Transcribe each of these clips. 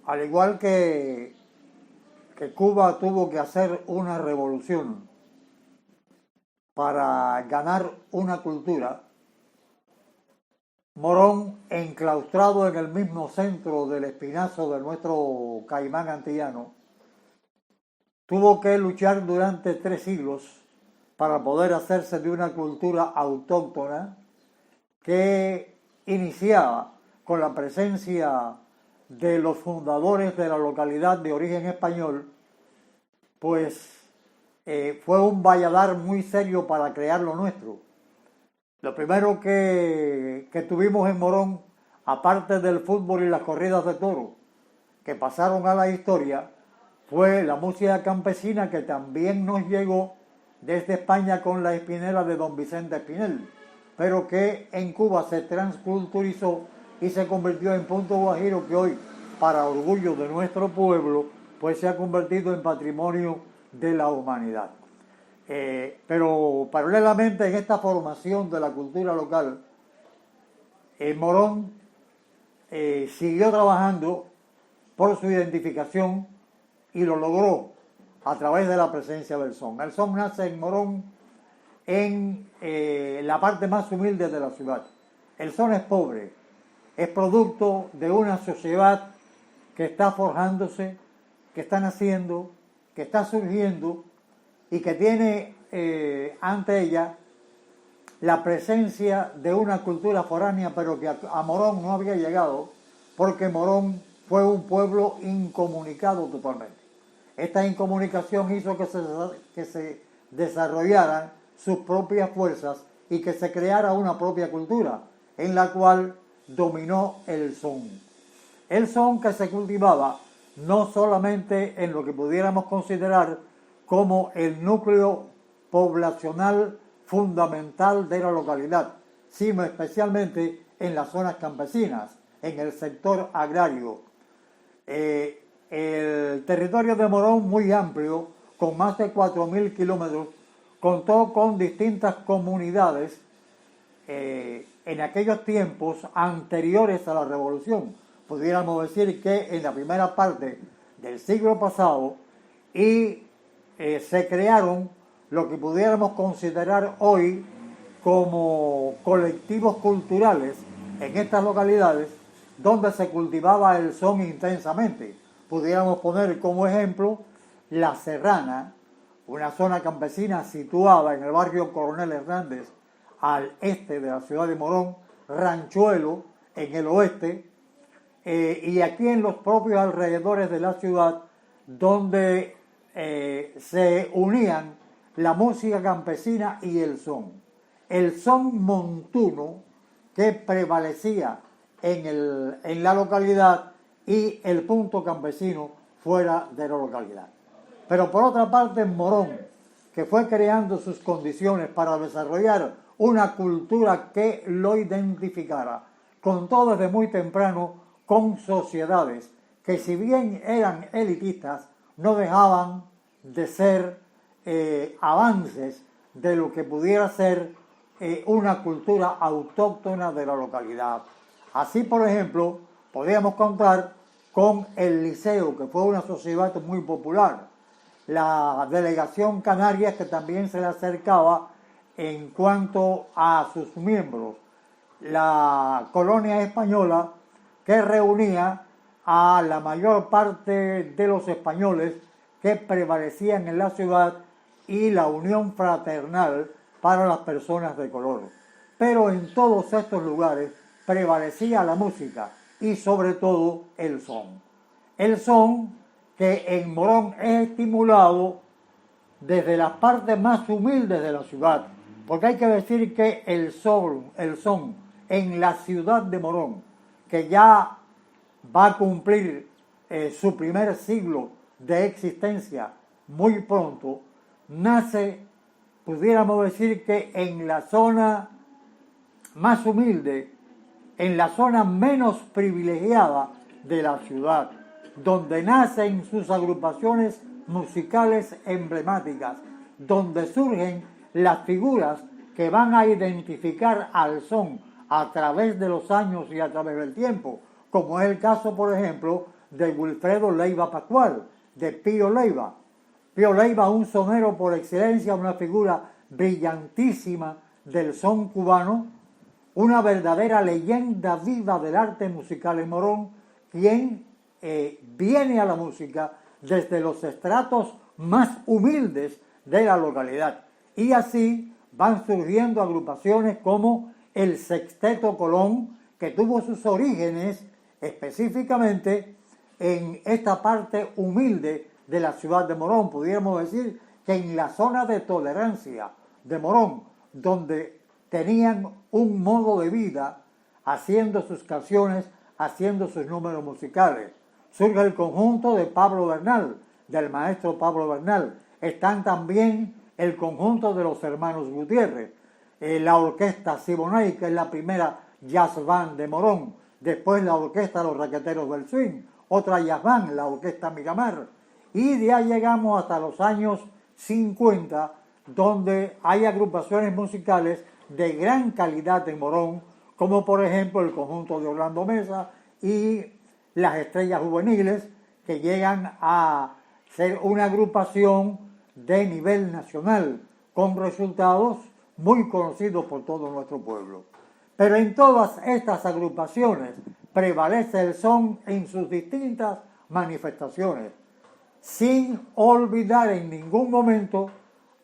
al igual que Cuba tuvo que hacer una revolución para ganar una cultura, Morón, enclaustrado en el mismo centro del espinazo de nuestro Caimán antillano, tuvo que luchar durante 3 siglos para poder hacerse de una cultura autóctona que iniciaba con la presencia de los fundadores de la localidad de origen español, pues fue un valladar muy serio para crear lo nuestro. Lo primero que tuvimos en Morón, aparte del fútbol y las corridas de toros, que pasaron a la historia, fue la música campesina, que también nos llegó desde España con la espinela de don Vicente Espinel, pero que en Cuba se transculturizó y se convirtió en punto guajiro, que hoy, para orgullo de nuestro pueblo, pues se ha convertido en patrimonio de la humanidad. Pero paralelamente en esta formación de la cultura local, Morón siguió trabajando por su identificación y lo logró a través de la presencia del son. El son nace en Morón, en la parte más humilde de la ciudad. El son es pobre, es producto de una sociedad que está forjándose, que está naciendo, que está surgiendo y que tiene ante ella la presencia de una cultura foránea, pero que a Morón no había llegado, porque Morón fue un pueblo incomunicado totalmente. Esta incomunicación hizo que se desarrollaran sus propias fuerzas y que se creara una propia cultura, en la cual dominó el son. El son que se cultivaba no solamente en lo que pudiéramos considerar como el núcleo poblacional fundamental de la localidad, sino especialmente en las zonas campesinas, en el sector agrario. El territorio de Morón, muy amplio, con más de 4.000 kilómetros, contó con distintas comunidades en aquellos tiempos anteriores a la Revolución. Pudiéramos decir que en la primera parte del siglo pasado, y se crearon lo que pudiéramos considerar hoy como colectivos culturales en estas localidades, donde se cultivaba el son intensamente. Pudiéramos poner como ejemplo La Serrana, una zona campesina situada en el barrio Coronel Hernández, al este de la ciudad de Morón, Ranchuelo, en el oeste, y aquí en los propios alrededores de la ciudad, donde se unían la música campesina y el son. El son montuno, que prevalecía en la localidad, y el punto campesino fuera de la localidad. Pero por otra parte, en Morón, que fue creando sus condiciones para desarrollar una cultura que lo identificara, contó desde muy temprano con sociedades que, si bien eran elitistas, no dejaban de ser avances de lo que pudiera ser una cultura autóctona de la localidad. Así, por ejemplo, podríamos contar con el Liceo, que fue una sociedad muy popular, la Delegación Canarias, que también se le acercaba en cuanto a sus miembros, la Colonia Española, que reunía a la mayor parte de los españoles que prevalecían en la ciudad, y la Unión Fraternal para las personas de color. Pero en todos estos lugares prevalecía la música y sobre todo el son. El son que en Morón es estimulado desde las partes más humildes de la ciudad, porque hay que decir que el son en la ciudad de Morón, que ya va a cumplir su primer siglo de existencia muy pronto, nace, pudiéramos decir que en la zona más humilde, en la zona menos privilegiada de la ciudad, donde nacen sus agrupaciones musicales emblemáticas, donde surgen las figuras que van a identificar al son a través de los años y a través del tiempo, como es el caso, por ejemplo, de Wilfredo Leiva Pascual, de Pío Leiva. Pío Leiva, un sonero por excelencia, una figura brillantísima del son cubano, una verdadera leyenda viva del arte musical en Morón, quien viene a la música desde los estratos más humildes de la localidad. Y así van surgiendo agrupaciones como el Sexteto Colón, que tuvo sus orígenes específicamente en esta parte humilde de la ciudad de Morón. Pudiéramos decir que en la zona de tolerancia de Morón, donde tenían un modo de vida haciendo sus canciones, haciendo sus números musicales. Surge el conjunto de Pablo Bernal, del maestro Pablo Bernal. Están también el conjunto de los hermanos Gutiérrez, la orquesta Siboney, que es la primera jazz band de Morón, después la orquesta Los Raqueteros del Swing, otra jazz band, la orquesta Miramar, y de ahí llegamos hasta los años 50, donde hay agrupaciones musicales de gran calidad en Morón, como por ejemplo el conjunto de Orlando Mesa y las Estrellas Juveniles, que llegan a ser una agrupación de nivel nacional, con resultados muy conocidos por todo nuestro pueblo. Pero en todas estas agrupaciones prevalece el son en sus distintas manifestaciones, sin olvidar en ningún momento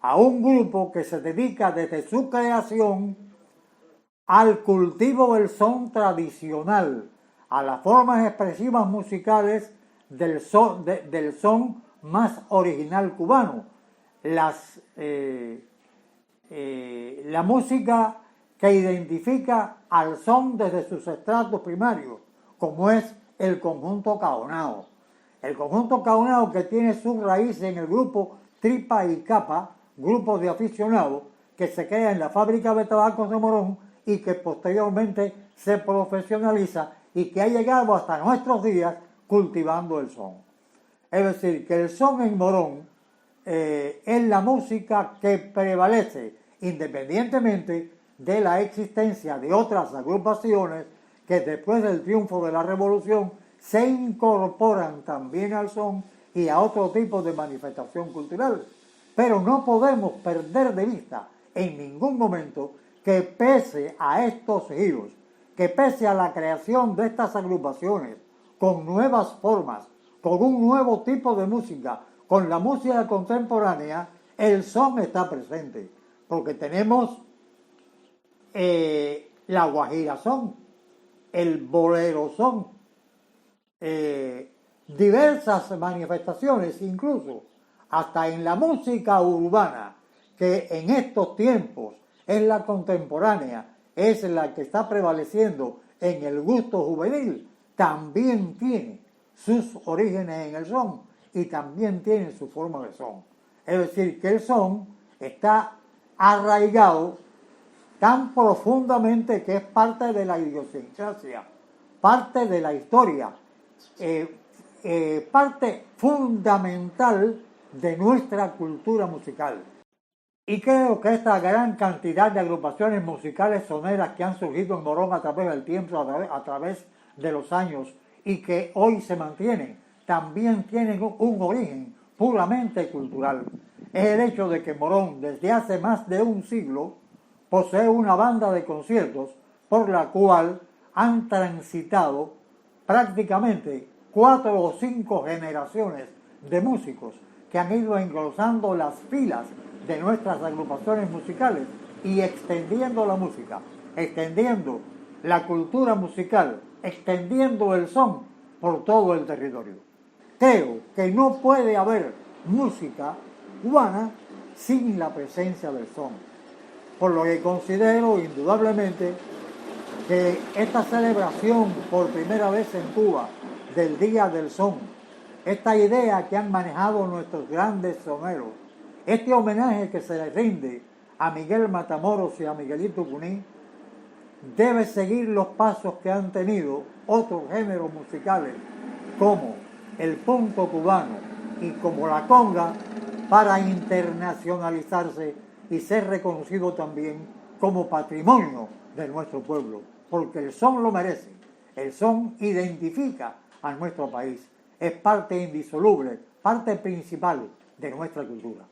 a un grupo que se dedica desde su creación al cultivo del son tradicional, a las formas expresivas musicales del son más original cubano, la música que identifica al son desde sus estratos primarios, como es el conjunto Caonao. El conjunto Caonao, que tiene su raíz en el grupo Tripa y Capa, grupo de aficionados que se crea en la fábrica de tabacos de Morón y que posteriormente se profesionaliza y que ha llegado hasta nuestros días cultivando el son. Es decir, que el son en Morón es la música que prevalece independientemente de la existencia de otras agrupaciones que después del triunfo de la Revolución se incorporan también al son y a otro tipo de manifestación cultural. Pero no podemos perder de vista en ningún momento que pese a estos giros, que pese a la creación de estas agrupaciones con nuevas formas, con un nuevo tipo de música, con la música contemporánea, el son está presente, porque tenemos la guajira son, el bolero son, diversas manifestaciones, incluso hasta en la música urbana, que en estos tiempos es la contemporánea, es la que está prevaleciendo en el gusto juvenil, también tiene sus orígenes en el son y también tiene su forma de son. Es decir, que el son está arraigado tan profundamente que es parte de la idiosincrasia, parte de la historia, parte fundamental de nuestra cultura musical. Y creo que esta gran cantidad de agrupaciones musicales soneras que han surgido en Morón a través del tiempo, a través de los años, y que hoy se mantienen, también tienen un origen puramente cultural. Es el hecho de que Morón, desde hace más de un siglo, posee una banda de conciertos por la cual han transitado prácticamente 4 o 5 generaciones de músicos que han ido engrosando las filas de nuestras agrupaciones musicales y extendiendo la música, extendiendo la cultura musical, extendiendo el son por todo el territorio. Creo que no puede haber música cubana sin la presencia del son, por lo que considero indudablemente que esta celebración por primera vez en Cuba del Día del Son, esta idea que han manejado nuestros grandes soneros, este homenaje que se le rinde a Miguel Matamoros y a Miguelito Cuní, debe seguir los pasos que han tenido otros géneros musicales como el punto cubano y como la conga para internacionalizarse y ser reconocido también como patrimonio de nuestro pueblo, porque el son lo merece, el son identifica a nuestro país, es parte indisoluble, parte principal de nuestra cultura.